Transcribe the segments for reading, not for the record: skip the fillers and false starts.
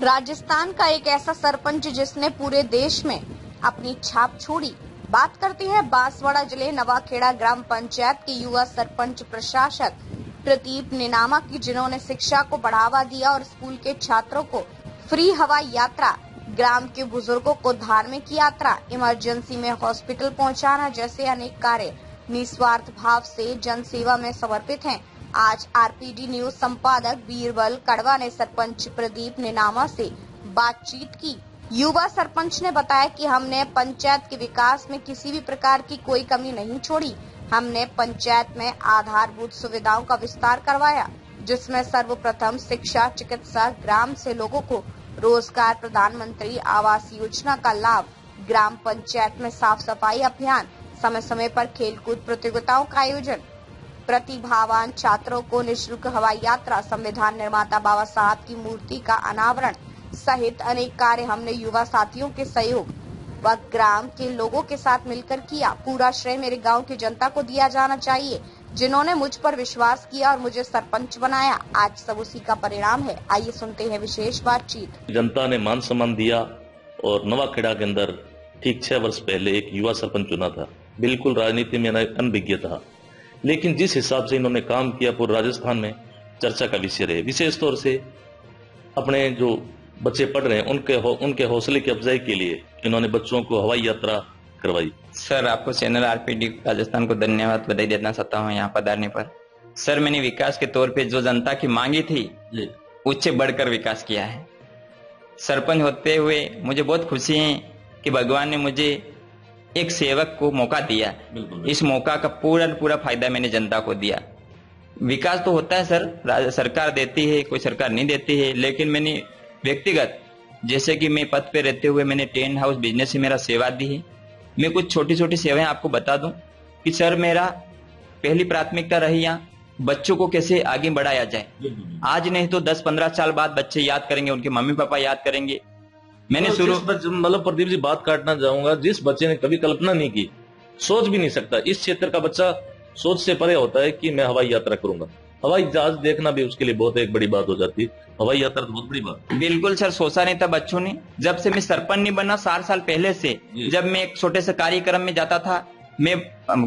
राजस्थान का एक ऐसा सरपंच जिसने पूरे देश में अपनी छाप छोड़ी। बात करते हैं बांसवाड़ा जिले नवाखेड़ा ग्राम पंचायत के युवा सरपंच प्रशासक प्रदीप निनामा की, जिन्होंने शिक्षा को बढ़ावा दिया और स्कूल के छात्रों को फ्री हवाई यात्रा, ग्राम के बुजुर्गों को धार्मिक यात्रा, इमरजेंसी में हॉस्पिटल पहुंचाना जैसे अनेक कार्य निस्वार्थ भाव से जन सेवा में समर्पित हैं। आज आरपीडी न्यूज संपादक बीरबल कड़वा ने सरपंच प्रदीप निनामा से बातचीत की। युवा सरपंच ने बताया कि हमने पंचायत के विकास में किसी भी प्रकार की कोई कमी नहीं छोड़ी। हमने पंचायत में आधारभूत सुविधाओं का विस्तार करवाया, जिसमें सर्वप्रथम शिक्षा, चिकित्सा, ग्राम से लोगों को रोजगार, प्रधानमंत्री आवास योजना का लाभ, ग्राम पंचायत में साफ सफाई अभियान, समय समय पर खेलकूद प्रतियोगिताओं का आयोजन, प्रतिभावान छात्रों को निःशुल्क हवाई यात्रा, संविधान निर्माता बाबा साहब की मूर्ति का अनावरण सहित अनेक कार्य हमने युवा साथियों के सहयोग व ग्राम के लोगों के साथ मिलकर किया। पूरा श्रेय मेरे गांव की जनता को दिया जाना चाहिए, जिन्होंने मुझ पर विश्वास किया और मुझे सरपंच बनाया। आज सब उसी का परिणाम है। आइए सुनते हैं विशेष बातचीत। जनता ने मान सम्मान दिया और नवाखेड़ा के अंदर ठीक 6 वर्ष पहले एक युवा सरपंच चुना था। बिल्कुल राजनीति में अनभिज्ञ था, लेकिन जिस हिसाब से इन्होंने काम किया पूरे राजस्थान में चर्चा का विषय रहे। विशेष तौर से अपने जो बच्चे पढ़ रहे हैं उनके हौसले की अफजाई के लिए इन्होंने बच्चों को हवाई यात्रा करवाई। सर, आपको चैनल आरपीडी राजस्थान को धन्यवाद बधाई देना चाहता हूँ यहाँ पधारने पर। सर, मैंने विकास के तौर पे जो जनता की मांगी थी उससे बढ़कर विकास किया है। सरपंच होते हुए मुझे बहुत खुशी है कि भगवान ने मुझे एक सेवक को मौका दिया। इस मौका का पूरा फायदा मैंने जनता को दिया। विकास तो होता है सर, सरकार देती है, कोई सरकार नहीं देती है, लेकिन मैंने व्यक्तिगत, जैसे कि मैं पद पे रहते हुए मैंने टेंट हाउस बिजनेस से मेरा सेवा दी है। मैं कुछ छोटी छोटी सेवाएं आपको बता दूं कि सर, मेरा पहली प्राथमिकता रही यहाँ बच्चों को कैसे आगे बढ़ाया जाए। आज नहीं तो 10-15 साल बाद बच्चे याद करेंगे, उनके मम्मी पापा याद करेंगे। मैंने शुरू मतलब प्रदीप जी बात काटना चाहूंगा, जिस बच्चे ने कभी कल्पना नहीं की, सोच भी नहीं सकता, इस क्षेत्र का बच्चा सोच से परे होता है कि मैं हवाई यात्रा करूंगा। हवाई जहाज देखना भी उसके लिए बहुत एक बड़ी बात हो जाती है। हवाई यात्रा तो बहुत बड़ी बात। बिल्कुल सर, सोचा नहीं था बच्चों ने। जब से मैं सरपंच नहीं बना 4 साल पहले से, जब मैं एक छोटे से कार्यक्रम में जाता था, मैं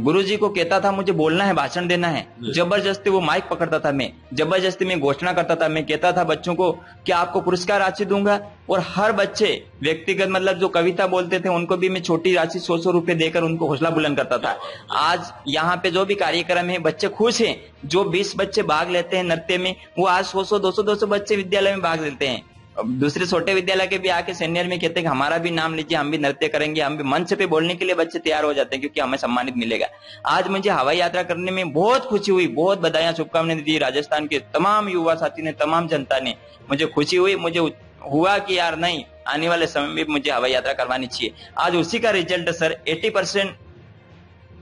गुरुजी को कहता था मुझे बोलना है, भाषण देना है, जबरदस्ती वो माइक पकड़ता था, मैं जबरदस्ती में घोषणा करता था। मैं कहता था बच्चों को कि आपको पुरस्कार राशि दूंगा, और हर बच्चे व्यक्तिगत मतलब जो कविता बोलते थे उनको भी मैं छोटी राशि 100 रुपए देकर उनको हौसला बुलंद करता था। आज यहाँ पे जो भी कार्यक्रम है बच्चे खुश हैं। जो 20 बच्चे भाग लेते हैं नृत्य में, वो आज 100, 200 बच्चे विद्यालय में भाग लेते हैं। दूसरे छोटे विद्यालय के भी आके सीनियर में कहते हैं कि हमारा भी नाम लीजिए, हम भी नृत्य करेंगे, हम भी मंच पे बोलने के लिए बच्चे तैयार हो जाते हैं, क्योंकि हमें सम्मानित मिलेगा। आज मुझे हवाई यात्रा करने में बहुत खुशी हुई, बहुत बधाइयां, शुभकामनाएं दी राजस्थान के तमाम युवा साथी ने, तमाम जनता ने। मुझे खुशी हुई, मुझे हुआ कि यार नहीं, आने वाले समय में मुझे हवाई यात्रा करवानी चाहिए। आज उसी का रिजल्ट सर 80%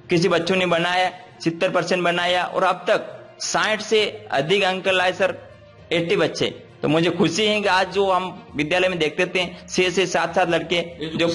किसी बच्चों ने बनाया, 70% बनाया, और अब तक 60 से अधिक अंक लाए सर 80 बच्चे। तो मुझे खुशी है कि आज जो हम विद्यालय में देखते थे 6 से 7 लड़के जो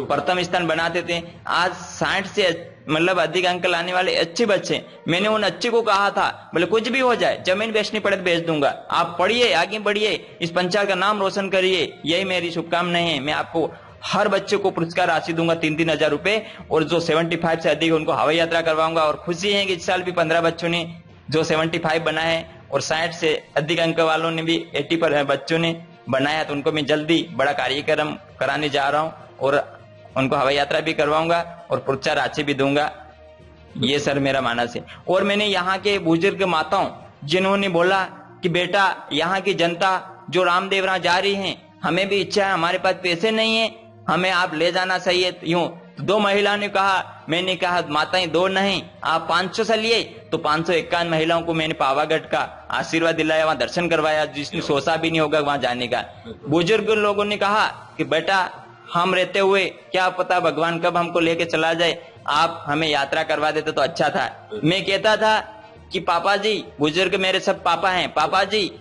प्रथम स्थान बनाते थे, आज 60 से मतलब अधिक अंक लाने वाले अच्छे बच्चे। मैंने उन अच्छे को कहा था, बोले कुछ भी हो जाए, जमीन बेचनी पड़े तो बेच दूंगा, आप पढ़िए, आगे बढ़िए, इस पंचायत का नाम रोशन करिए, यही मेरी शुभकामनाएं है। मैं आपको हर बच्चे को पुरस्कार राशि दूंगा 3-3 हजार रुपए, और जो 75 से अधिक उनको हवाई यात्रा करवाऊंगा। और खुशी है कि इस साल भी 15 बच्चों ने जो 75 बनाए, और 60 से अधिक अंक वालों ने भी 80 बच्चों ने बनाया। तो उनको मैं जल्दी बड़ा कार्यक्रम कराने जा रहा हूं, और उनको हवाई यात्रा भी करवाऊंगा और पुरस्कार राशि भी दूंगा। ये सर मेरा मानस है। और मैंने यहाँ के बुजुर्ग माताओं जिन्होंने बोला कि बेटा, यहाँ की जनता जो रामदेव राह जा रही है, हमें भी इच्छा है, हमारे पास पैसे नहीं है, हमें आप ले जाना चाहिए। यूं 2 महिलाओं ने कहा, मैंने कहा माताएं 2 नहीं, आप 500 से लिए। तो 551 महिलाओं को मैंने पावागढ़ का आशीर्वाद दिलाया, वहां दर्शन करवाया, जिसने सोचा भी नहीं होगा वहां जाने का। बुजुर्ग लोगों ने कहा कि बेटा, हम रहते हुए क्या पता भगवान कब हमको लेके चला जाए, आप हमें यात्रा करवा देते तो अच्छा था। मैं कहता था कि पापा जी, बुजुर्ग मेरे सब पापा हैं, पापा जी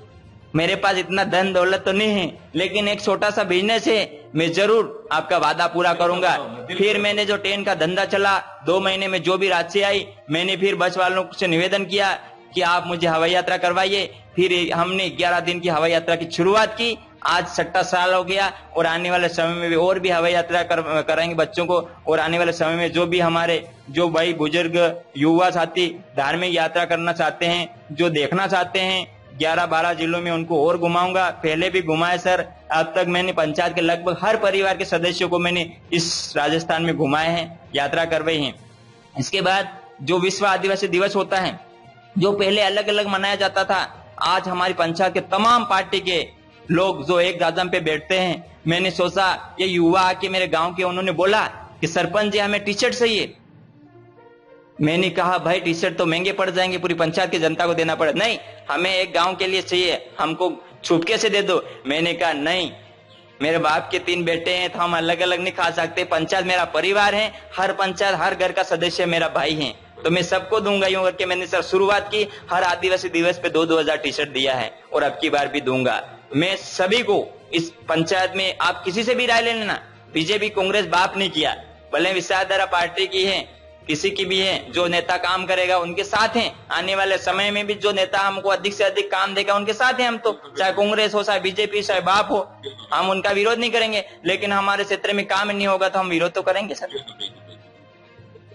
मेरे पास इतना धन दौलत तो नहीं है, लेकिन एक छोटा सा बिजनेस है, मैं जरूर आपका वादा पूरा करूंगा। फिर मैंने जो ट्रेन का धंधा चला, 2 महीने में जो भी राशि आई, मैंने फिर बस वालों से निवेदन किया कि आप मुझे हवाई यात्रा करवाइए। फिर हमने 11 दिन की हवाई यात्रा की शुरुआत की। आज 6वां साल हो गया और आने वाले समय में भी और भी हवाई यात्रा कराएंगे बच्चों को। और आने वाले समय में जो भी हमारे जो भाई बुजुर्ग युवा साथी धार्मिक यात्रा करना चाहते हैं, जो देखना चाहते हैं 11-12 जिलों में, उनको और घुमाऊंगा। पहले भी घुमाए सर। अब तक मैंने पंचायत के लगभग हर परिवार के सदस्यों को मैंने इस राजस्थान में घुमाए हैं, यात्रा करवाई है। इसके बाद जो विश्व आदिवासी दिवस होता है, जो पहले अलग अलग मनाया जाता था, आज हमारी पंचायत के तमाम पार्टी के लोग जो एक गादम पे बैठते हैं, मैंने सोचा ये युवा आके मेरे गांव के, उन्होंने बोला कि सरपंच जी हमें टी शर्ट चाहिए। मैंने कहा भाई टी शर्ट तो महंगे पड़ जाएंगे, पूरी पंचायत की जनता को देना पड़े। नहीं, हमें एक गांव के लिए चाहिए, हमको छुपके से दे दो। मैंने कहा नहीं, मेरे बाप के 3 बेटे हैं तो हम अलग अलग नहीं खा सकते। पंचायत मेरा परिवार है, हर पंचायत हर घर का सदस्य मेरा भाई है, तो मैं सबको दूंगा। यूं करके मैंने सर शुरुआत की, हर आदिवासी दिवस पे 2-2 हजार टी शर्ट दिया है और अब की बार भी दूंगा। मैं सभी को इस पंचायत में, आप किसी से भी राय ले लेना, बीजेपी कांग्रेस बाप नहीं किया, भले विचारधारा पार्टी की है, किसी की भी है, जो नेता काम करेगा उनके साथ हैं। आने वाले समय में भी जो नेता हमको अधिक से अधिक काम देगा उनके साथ हैं हम। तो चाहे कांग्रेस हो, चाहे बीजेपी, चाहे बाप हो, हम उनका विरोध नहीं करेंगे, लेकिन हमारे क्षेत्र में काम नहीं होगा तो हम विरोध तो करेंगे सर।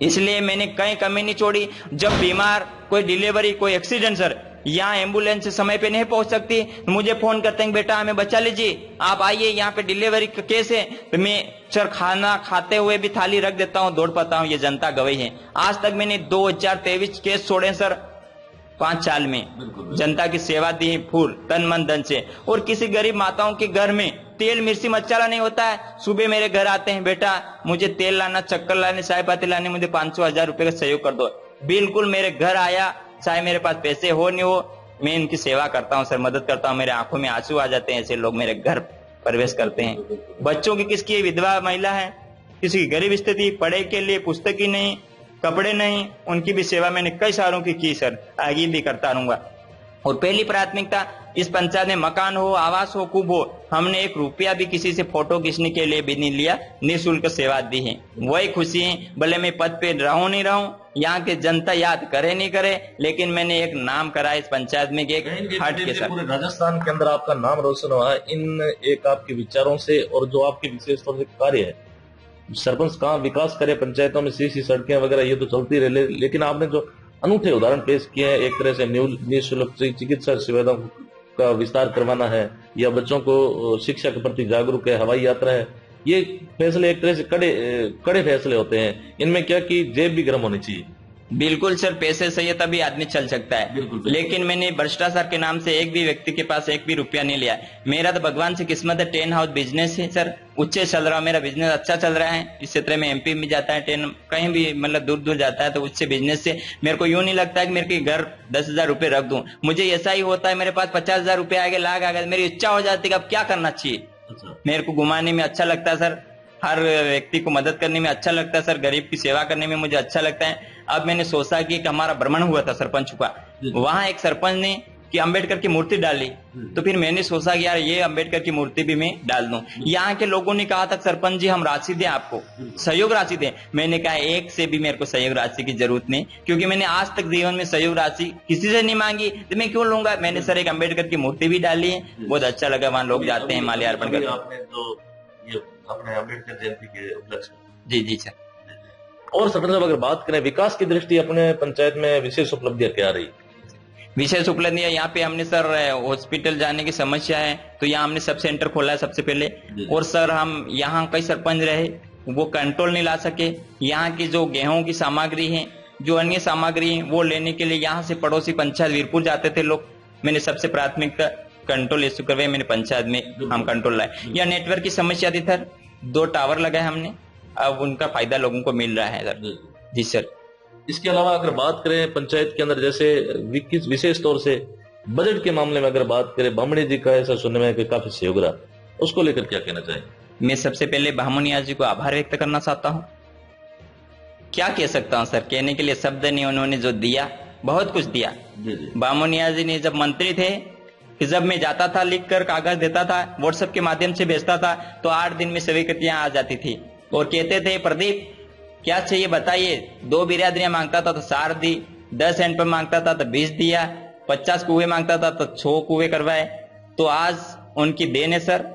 इसलिए मैंने कहीं कमी नहीं छोड़ी। जब बीमार, कोई डिलीवरी, कोई एक्सीडेंट सर, यहाँ एम्बुलेंस समय पे नहीं पहुंच सकती, मुझे फोन करते हैं बेटा हमें बचा लीजिए, आप आइए, यहाँ पे डिलीवरी का केस है, तो मैं सर खाना खाते हुए भी थाली रख देता हूँ, दौड़ पाता हूँ। ये जनता गवाही है। आज तक मैंने 2023 केस छोड़े सर 5 साल में। जनता की सेवा दी फूल तन मन धन से। और किसी गरीब माताओं के घर में तेल मिर्ची मसाला नहीं होता है, सुबह मेरे घर आते हैं, बेटा मुझे तेल लाना, चक्कर लाने, चाय पाती लाने, मुझे 500-1000 रुपए का सहयोग कर दो। बिल्कुल मेरे घर आया, चाहे मेरे पास पैसे हो नहीं हो, मैं इनकी सेवा करता हूँ सर, मदद करता हूँ। मेरे आंखों में आंसू आ जाते हैं, ऐसे लोग मेरे घर प्रवेश करते हैं। बच्चों की, किसकी विधवा महिला है, किसी की गरीब स्थिति, पढ़े के लिए पुस्तक ही नहीं, कपड़े नहीं, उनकी भी सेवा मैंने कई सालों की सर, आगे भी करता रहूंगा। और पहली प्राथमिकता इस पंचायत में मकान हो, आवास हो, कुब हो, हमने 1 रुपया भी किसी से फोटो खींचने के लिए भी नहीं लिया, निःशुल्क सेवा दी है। वही खुशी है, भले मैं पद पे रहूं नहीं रहूं, यहाँ के जनता याद करे नहीं करे, लेकिन मैंने एक नाम करा इस पंचायत में कि एक हट के सर पूरे राजस्थान के अंदर आपका नाम रोशन हुआ है इन एक आपके विचारों से, और जो आपके विशेष तौर से कार्य है। सरपंच कहाँ विकास करे, पंचायतों में सीसी सड़कें वगैरह ये तो चलती रहे, लेकिन आपने जो अनूठे उदाहरण पेश किए हैं, एक तरह से निःशुल्क चिकित्सा सुविधाओं का विस्तार करवाना है, या बच्चों को शिक्षा के प्रति जागरूक है, हवाई यात्रा है, ये फैसले एक तरह से कड़े फैसले होते हैं। इनमें क्या कि जेब भी गर्म होनी चाहिए। बिल्कुल सर, पैसे सही है तभी आदमी चल सकता है। बिल्कुल। लेकिन मैंने भ्रष्टाचार के नाम से एक भी व्यक्ति के पास 1 भी रुपया नहीं लिया। मेरा तो भगवान से किस्मत है, 10 हाउस बिजनेस है सर, उच्च चल रहा, मेरा बिजनेस अच्छा चल रहा है। इस क्षेत्र में एमपी में जाता है, 10 कहीं भी मतलब दूर दूर जाता है, तो उससे बिजनेस से मेरे को यूं नहीं लगता है कि मेरे घर 10,000 रुपए रख दूं। मुझे ऐसा ही होता है, मेरे पास 50,000 रुपए आगे, लाख आ गए, मेरी इच्छा हो जाती है कि अब क्या करना चाहिए। मेरे को घुमाने में अच्छा लगता है सर, हर व्यक्ति को मदद करने में अच्छा लगता है सर, गरीब की सेवा करने में मुझे अच्छा लगता है। अब मैंने सोचा कि हमारा भ्रमण हुआ था सरपंच का, वहां एक सरपंच ने कि अंबेडकर की मूर्ति डाली, तो फिर मैंने सोचा कि यार ये अंबेडकर की मूर्ति भी मैं डाल दूं। यहाँ के लोगों ने कहा था सरपंच जी हम राशि दें आपको, सहयोग राशि दें। मैंने कहा 1 से भी मेरे को सहयोग राशि की जरूरत नहीं, क्योंकि मैंने आज तक जीवन में सहयोग राशि किसी से नहीं मांगी, तो मैं क्यों लूंगा। मैंने सर एक अंबेडकर की मूर्ति भी डाली है, बहुत अच्छा लगा, वहां लोग जाते हैं माल्यार्पण करते। अपने अम्बेडकर जयंती के उपलक्ष्य में। जी सर। और सरपंच साहब अगर बात करें विकास की दृष्टि अपने पंचायत में विशेष उपलब्धियां क्या रही? विशेष उपलब्धियां यहाँ पे हमने सर हॉस्पिटल जाने की समस्या है, तो यहाँ हमने सब सेंटर खोला है सबसे पहले। और सर हम यहाँ कई सरपंच रहे, वो कंट्रोल नहीं ला सके। यहाँ की जो गेहूं की सामग्री है, जो अन्य सामग्री है, वो लेने के लिए यहाँ से पड़ोसी पंचायत वीरपुर जाते थे लोग। मैंने सबसे प्राथमिकता कंट्रोल इश्यू करवाए, मैंने पंचायत में हम कंट्रोल लाए। या नेटवर्क की समस्या थी सर, 2 टावर लगाए हमने, अब उनका फायदा लोगों को मिल रहा है सर। जी सर। इसके अलावा अगर बात करें पंचायत के अंदर जैसे विशेष तौर से बजट के मामले में अगर बात करें, बामणी जी का ऐसा सुनने में कि काफी सहयोग रहा, उसको लेकर क्या कहना चाहिए? मैं सबसे पहले बामणिया जी को आभार व्यक्त करना चाहता हूँ। क्या कह सकता हूँ सर, कहने के लिए शब्द नहीं, उन्होंने जो दिया बहुत कुछ दिया। बामणिया जी ने जब मंत्री थे कि जब मैं जाता था लिख कर कागज देता था, व्हाट्सएप के माध्यम से भेजता था, तो 8 दिन में स्वीकृतियां आ जाती थी और कहते थे प्रदीप क्या चाहिए बताइए। 2 बिरादरियां मांगता था तो 4 दी, 10 हैंडपंप मांगता था तो 20 दिया, 50 कुएं मांगता था तो 6 कुएं करवाए। तो आज उनकी देन है सर,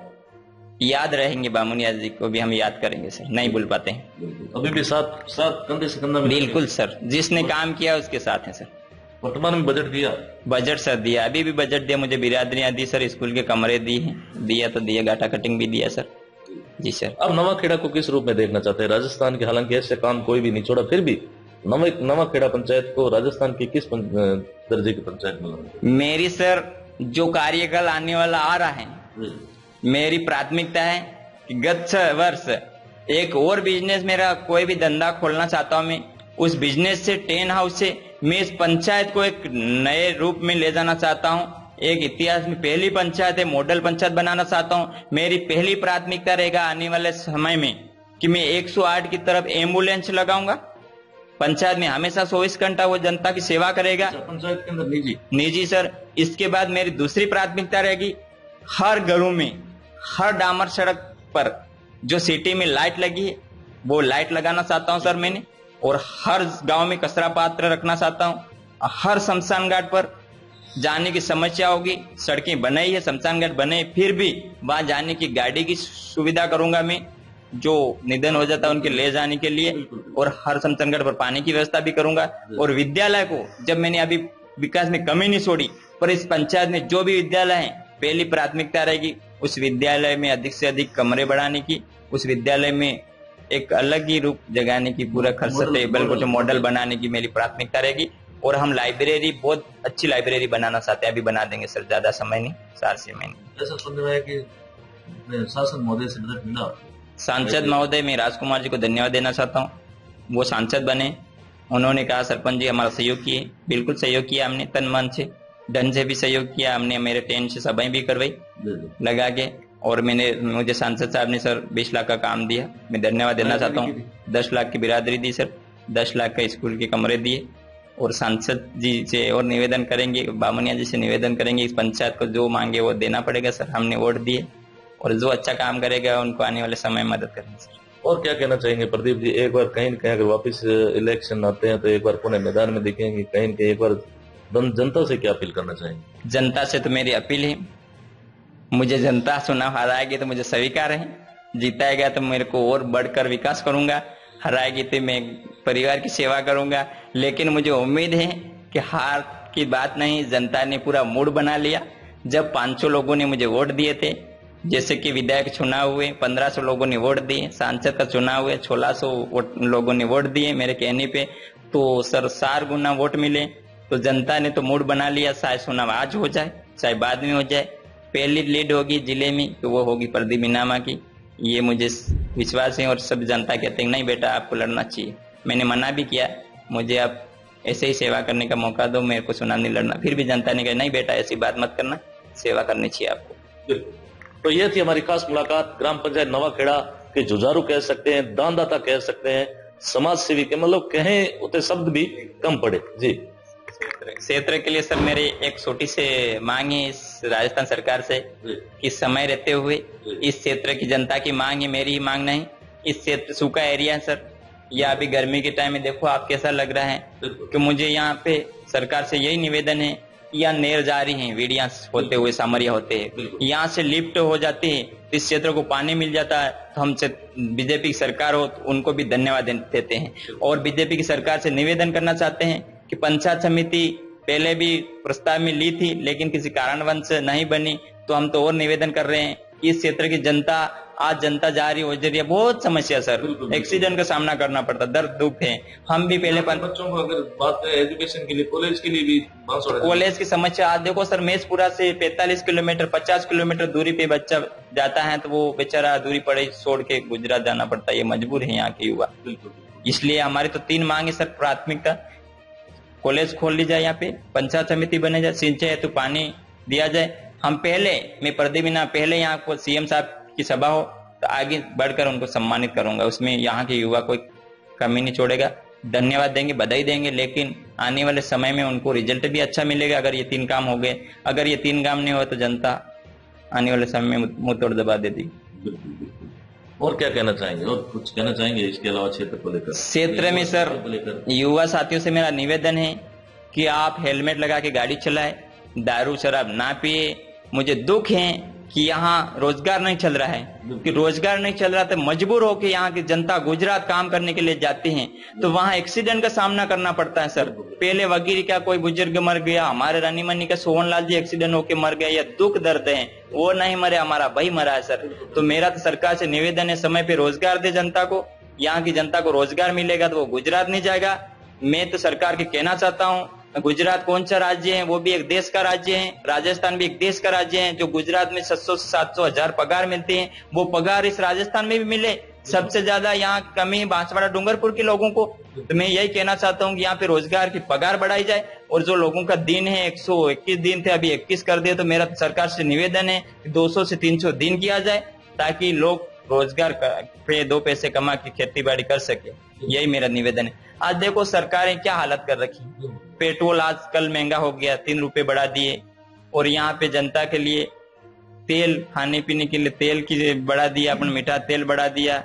याद रहेंगे। बामुनिया जी को भी हम याद करेंगे सर, नहीं भूल पाते हैं। अभी भी साथ साथ कंधे से कंधा मिलाएंगे। बिल्कुल सर, जिसने काम किया उसके साथ है सर। वर्तमान में बजट दिया, बजट सर दिया, अभी भी बजट दिया, मुझे बिरादरियां दी सर, स्कूल के कमरे दी हैं, दिया तो दिया, गाटा कटिंग भी दिया सर। जी सर। अब नवाखेड़ा को किस रूप में देखना चाहते हैं? राजस्थान के हालांकि ऐसे काम कोई भी नहीं छोड़ा, फिर भी नवाखेड़ा पंचायत को राजस्थान की किस दर्जे की पंचायत में? मेरी सर जो कार्यकाल आने वाला आ रहा है, मेरी प्राथमिकता है कि गत 6 वर्ष एक और बिजनेस, मेरा कोई भी धंधा खोलना चाहता हूं मैं, उस बिजनेस से, टेन हाउस से मैं इस पंचायत को एक नए रूप में ले जाना चाहता हूं। एक इतिहास में पहली पंचायत है, मॉडल पंचायत बनाना चाहता हूं। मेरी पहली प्राथमिकता रहेगा आने वाले समय में कि मैं 108 की तरफ एम्बुलेंस लगाऊंगा। पंचायत में हमेशा 24 घंटा वो जनता की सेवा करेगा। पंचायत के अंदर निजी सर। इसके बाद मेरी दूसरी प्राथमिकता रहेगी, हर घरों में, हर डामर सड़क पर जो सिटी में लाइट लगी है वो लाइट लगाना चाहता हूं सर मैंने, और हर गांव में कचरा पात्र रखना चाहता हूं। हर शमशान घाट पर जाने की समस्या होगी, सड़कें बनाई है, शमशान घाट बने, फिर भी वहां जाने की गाड़ी की सुविधा करूंगा मैं, जो निधन हो जाता है उनके ले जाने के लिए, और हर शमशान घाट पर पानी की व्यवस्था भी करूंगा। और विद्यालय को, जब मैंने अभी विकास में कमी नहीं छोड़ी, पर इस पंचायत में जो भी विद्यालय है, पहली प्राथमिकता रहेगी उस विद्यालय में अधिक से अधिक कमरे बढ़ाने की, उस विद्यालय में एक अलग ही रूप जगाने की, पूरा खर्च टेबल को जो मॉडल बनाने की मेरी प्राथमिकता रहेगी। और हम लाइब्रेरी, बहुत अच्छी लाइब्रेरी बनाना चाहते हैं, अभी बना देंगे सर, ज्यादा समय नहीं, 4-6 महीने। ऐसा सुनने में आया कि शासन महोदय से बजट मिला। सांसद महोदय, मैं राजकुमार जी को धन्यवाद देना चाहता हूँ, वो सांसद बने, उन्होंने कहा सरपंच जी हमारा सहयोग किए, बिल्कुल सहयोग किया हमने, तन मन से, धन से भी सहयोग किया हमने, मेरे टेंट से सभाएं भी करवाई लगा के, और मुझे सांसद साहब ने सर 20 लाख का काम दिया, मैं धन्यवाद देना चाहता हूँ। 10 लाख की बिरादरी दी सर, 10 लाख का स्कूल के कमरे दिए, और सांसद जी से और निवेदन करेंगे, बामुनिया जी से निवेदन करेंगे, इस पंचायत को जो मांगे वो देना पड़ेगा सर, हमने वोट दिए, और जो अच्छा काम करेगा उनको आने वाले समय में मदद करेंगे सर। और क्या कहना चाहेंगे प्रदीप जी? एक बार कहीं न कहीं अगर वापस इलेक्शन आते हैं तो एक बार पुणे मैदान में दिखेंगे, कहीं न कहीं एक बार जनता से क्या अपील करना चाहेंगे? जनता से तो मेरी अपील है, मुझे जनता चुनाव हराएगी तो मुझे स्वीकार है, जीताएगा तो मेरे को और बढ़कर विकास करूंगा, हराएगी तो मैं परिवार की सेवा करूंगा। लेकिन मुझे उम्मीद है कि हार की बात नहीं, जनता ने पूरा मूड बना लिया। जब 500 लोगों ने मुझे वोट दिए थे, जैसे कि विधायक चुनाव हुए 1500 लोगों ने वोट दिए, सांसद का चुनाव हुए 1600 लोगों ने वोट दिए मेरे कहने पे, तो सर 4 गुना वोट मिले, तो जनता ने तो मूड बना लिया, चाहे चुनाव आज हो जाए चाहे बाद में हो जाए, पहली लीड होगी जिले में तो वो होगी प्रदीप इनामा की, ये मुझे विश्वास है। और सब जनता कहते हैं नहीं बेटा आपको लड़ना चाहिए, मैंने मना भी किया, मुझे आप ऐसे ही सेवा करने का मौका दो, मेरे को चुनाव नहीं लड़ना, फिर भी जनता ने कहा नहीं बेटा ऐसी बात मत करना, सेवा करनी चाहिए आपको। तो ये थी हमारी खास मुलाकात ग्राम पंचायत नवाखेड़ा के जुझारू कह सकते हैं, दानदाता कह सकते हैं, समाज सेवी के, मतलब कहें उतने शब्द भी कम पड़े। जी, क्षेत्र के लिए सर मेरे एक छोटी से मांग है इस राजस्थान सरकार से कि समय रहते हुए इस क्षेत्र की जनता की मांग है, मेरी ही मांग नहीं, इस क्षेत्र सूखा एरिया है सर, या अभी गर्मी के टाइम में देखो आप कैसा लग रहा है, कि मुझे यहाँ पे सरकार से यही निवेदन है, यहाँ नहर जा रही है, वेड़िया होते हुए सामरिया होते हैं, यहाँ से लिफ्ट हो जाती है, इस क्षेत्र को पानी मिल जाता है, तो हमसे बीजेपी की सरकार हो तो उनको भी धन्यवाद देते हैं। और बीजेपी की सरकार से निवेदन करना चाहते हैं कि पंचायत समिति पहले भी प्रस्ताव में ली थी लेकिन किसी कारणवश नहीं बनी, तो हम तो और निवेदन कर रहे हैं, इस क्षेत्र की जनता, आज जनता जा रही हो जा रही है, बहुत समस्या सर, एक्सीडेंट का सामना करना पड़ता, दर्द दुख है। हम भी पहले बच्चों को अगर बात करें एजुकेशन के लिए, कॉलेज के लिए भी कॉलेज की समस्या, आज देखो सर मेजपुरा से 45 किलोमीटर 50 किलोमीटर दूरी पे बच्चा जाता है, तो वो बेचारा दूरी पड़े छोड़ के गुजरात जाना पड़ता है, ये मजबूर है यहाँ के युवा। इसलिए हमारी तो 3 मांग है सर, प्राथमिकता कॉलेज खोल ली जाए, यहाँ पे पंचायत समिति बने जाए, सिंचाई हेतु पानी दिया जाए। हम पहले, मैं प्रदीप इनाम पहले यहाँ को सीएम साहब की सभा हो तो आगे बढ़कर उनको सम्मानित करूंगा, उसमें यहाँ के युवा कोई कमी नहीं छोड़ेगा, धन्यवाद देंगे, बधाई देंगे, लेकिन आने वाले समय में उनको रिजल्ट भी अच्छा मिलेगा अगर ये 3 काम हो गए। अगर ये 3 काम नहीं हुआ तो जनता आने वाले समय में मुंह तोड़ दबा देती। और क्या कहना चाहेंगे, और कुछ कहना चाहेंगे इसके अलावा क्षेत्र को लेकर? क्षेत्र में सर युवा साथियों से मेरा निवेदन है कि आप हेलमेट लगा के गाड़ी चलाएं, दारू शराब ना पिए। मुझे दुख है कि यहाँ रोजगार नहीं चल रहा है, कि रोजगार नहीं चल रहा तो मजबूर होकर यहाँ की जनता गुजरात काम करने के लिए जाती है, तो वहाँ एक्सीडेंट का सामना करना पड़ता है सर। पहले वगैरह का कोई बुजुर्ग मर गया, हमारे रानी मनी का सोहनलाल जी एक्सीडेंट होकर मर गए, या दुख दर्द है, वो नहीं मरे, हमारा भाई मरा है सर। तो मेरा तो सरकार से निवेदन है, समय पे रोजगार दे जनता को, यहाँ की जनता को रोजगार मिलेगा तो वो गुजरात नहीं जाएगा। मैं तो सरकार के कहना चाहता हूँ, गुजरात कौन सा राज्य है, वो भी एक देश का राज्य है, राजस्थान भी एक देश का राज्य है। जो गुजरात में 700 से 700 हजार पगार मिलते हैं, वो पगार इस राजस्थान में भी मिले। सबसे ज्यादा यहाँ कमी बांसवाड़ा डूंगरपुर के लोगों को। तो मैं यही कहना चाहता हूँ कि यहाँ पे रोजगार की पगार बढ़ाई जाए, और जो लोगों का दिन है 121 दिन थे, अभी 21 कर दिए। तो मेरा सरकार से निवेदन है कि 200 से 300 दिन किया जाए, ताकि लोग रोजगार पे 2 पैसे कमा के खेती बाड़ी कर सके। यही मेरा निवेदन है। आज देखो सरकारें क्या हालत कर रखी, पेट्रोल आजकल महंगा हो गया, 3 रुपए बढ़ा दिए, और यहाँ पे जनता के लिए तेल, खाने पीने के लिए तेल की बढ़ा दिया, अपन मीठा तेल बढ़ा दिया।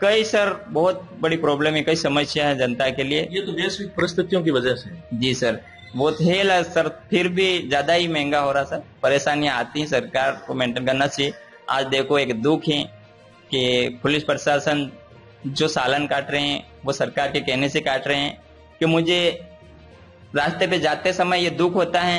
कई सर बहुत बड़ी प्रॉब्लम है, कई समस्या है जनता के लिए। ये तो वैश्विक परिस्थितियों की वजह से। जी सर, वो तेल है सर, फिर भी ज्यादा ही महंगा हो रहा सर। परेशानियां आती हैं, सरकार को मेंटेन करना चाहिए। आज देखो एक दुख है कि पुलिस प्रशासन जो सालन काट रहे हैं, वो सरकार के कहने से काट रहे हैं। कि मुझे रास्ते पे जाते समय ये दुख होता है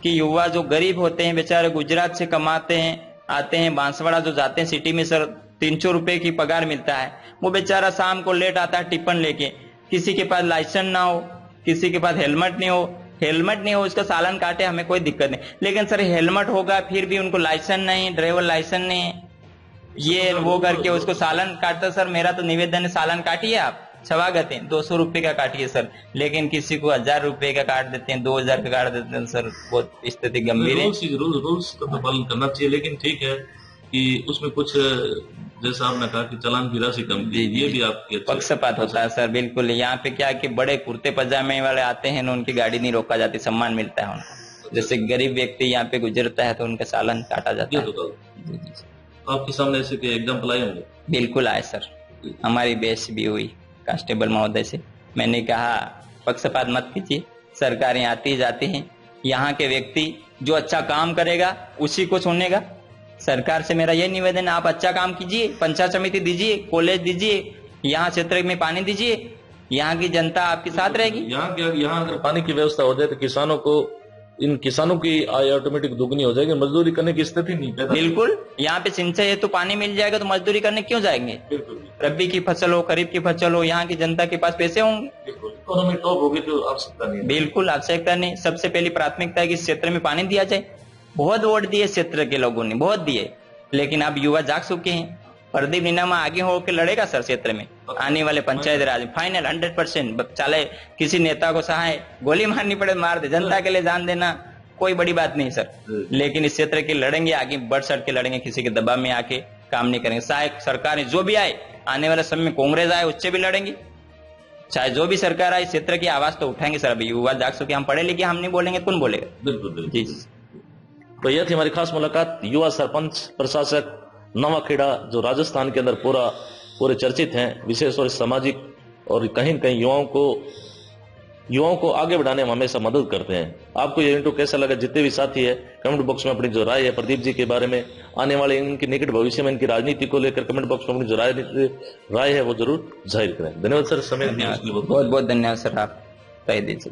कि युवा जो गरीब होते हैं बेचारे, गुजरात से कमाते हैं, आते हैं बांसवाड़ा जो जाते हैं सिटी में सर, 300 रुपए की पगार मिलता है। वो बेचारा शाम को लेट आता है टिफिन लेके, किसी के पास लाइसेंस ना हो, किसी के पास हेलमेट नहीं हो, उसका सालन काटे, हमें कोई दिक्कत नहीं। लेकिन सर हेलमेट होगा फिर भी उनको लाइसेंस नहीं, ड्राइवर लाइसेंस नहीं, ये वो करके उसको सालन काटता। सर मेरा तो निवेदन है, सालन काटिए आप, स्वागत है, 200 रुपए का काटिए सर। लेकिन किसी को 1000 रुपए का काट देते हैं, 2000 का काट देते हैं सर, बहुत स्थिति गंभीर है। रूल्स का तो पालन करना चाहिए, लेकिन ठीक है कि उसमें कुछ जैसा आपने कहा कि चालान की राशि कम, ये भी आपके पक्षपात होता है सर, बिल्कुल। यहाँ पे क्या कि बड़े कुर्ते पजामे वाले आते हैं, उनकी गाड़ी नहीं रोका जाती, सम्मान मिलता है उनको। जैसे गरीब व्यक्ति यहाँ पे गुजरता है तो उनका सालन काटा जाता है। आपके सामने ऐसे के एग्जाम्पल आए होंगे? बिल्कुल आए सर, हमारी बहस भी हुई कांस्टेबल महोदय से। मैंने कहा पक्षपात मत कीजिए, सरकारें आती जाती हैं, यहाँ के व्यक्ति जो अच्छा काम करेगा उसी को चुनेगा। सरकार से मेरा यही निवेदन है, आप अच्छा काम कीजिए, पंचायत समिति दीजिए, कॉलेज दीजिए, यहाँ क्षेत्र में पानी दीजिए, यहाँ की जनता आपके साथ रहेगी। यहाँ अगर पानी की व्यवस्था हो जाए तो इन किसानों की आय ऑटोमेटिक दुगनी हो जाएगी, मजदूरी करने की स्थिति नहीं पैदा। बिल्कुल, यहाँ पे सिंचाई है तो पानी मिल जाएगा, तो मजदूरी करने क्यों जाएंगे। रबी की फसल हो, खरीफ की फसल हो, यहाँ की जनता के पास पैसे होंगे, इकोनॉमी टॉप होगी तो आवश्यकता नहीं। बिल्कुल आवश्यकता नहीं। सबसे पहली प्राथमिकता है कि इस क्षेत्र में पानी दिया जाए। बहुत वोट दिए क्षेत्र के लोगों ने, बहुत दिए, लेकिन अब युवा जाग चुके हैं। प्रदीप नीनामा आगे होकर लड़ेगा सर क्षेत्र में आने वाले पंचायत राज में, फाइनल 100%। चाहे किसी नेता को सहाय गोली मारनी पड़े मार दे, जनता के लिए जान देना कोई बड़ी बात नहीं सर। लेकिन इस क्षेत्र के लड़ेंगे, आगे बढ़ चढ़ के लड़ेंगे, किसी के दबाव में आके काम नहीं करेंगे। चाहे सरकार जो भी आए, आने वाले समय में कांग्रेस आए उससे भी लड़ेंगे, चाहे जो भी सरकार आए, क्षेत्र की आवाज तो उठाएंगे सर। अभी युवा जाग चुके, हम पढ़े लिखे, हम नहीं बोलेंगे कौन बोलेगा। बिल्कुल जी। तो यह थी हमारी खास मुलाकात युवा सरपंच प्रशासक नवाखेड़ा, जो राजस्थान के अंदर पूरे चर्चित हैं, विशेष और सामाजिक, और कहीं न कहीं युवाओं को आगे बढ़ाने में हमेशा मदद करते हैं। आपको ये इंटरव्यू कैसा लगा? जितने भी साथी है कमेंट बॉक्स में अपनी जो राय है प्रदीप जी के बारे में, आने वाले इनके निकट भविष्य में इनकी राजनीति को लेकर कमेंट बॉक्स में अपनी जो राय है वो जरूर जाहिर करें। धन्यवाद सर, समय दिया। बहुत बहुत धन्यवाद सर, आप तहे दिल से।